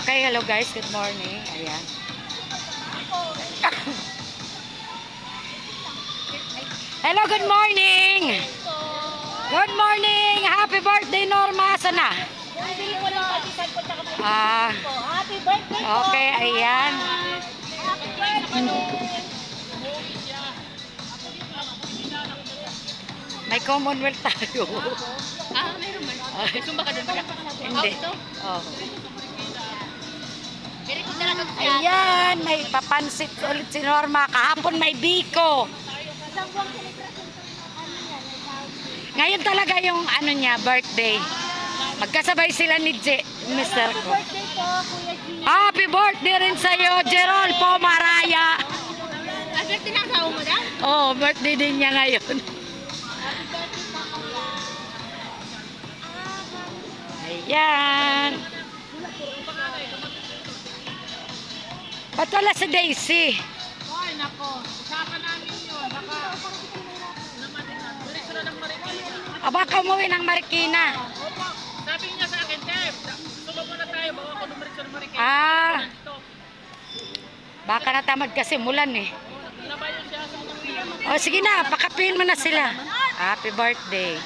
Okay, hello guys, good morning. Ayan. Hello, good morning. Good morning. Happy birthday, Norma. Sana? Happy birthday po. Okay, ayan. Happy birthday. May Commonwealth tayo. Mayroon man. May sumba ka doon ba? Hindi. Ito? Oh. Very good talaga siya. Ayan, may papansit ulit si Norma. Kahapon may biko. Isang buwang celebration ko yan. Ngayon talaga yung ano niya, birthday. Magkasabay sila ni Mr. Happy ko. birthday po, Kuya G. Happy birthday rin sa'yo, Gerald Pomaraya. Birthday na asawa mo daw? Oh, birthday din niya ngayon. Happy birthday po, Kuya. Ayan. Ba't wala si Daisy? Ay, nako. Usapan namin yun. Baka naman direksyon ng Marikina. Baka umuwi ng Marikina. Opo. Sabi niya sa akin, Deb, sumama na tayo. Baka ako dumiretso ng Marikina. Baka natamad kasi mulan eh. Nabayo siya sa mga O sige na, pakapin mo na sila. Happy birthday.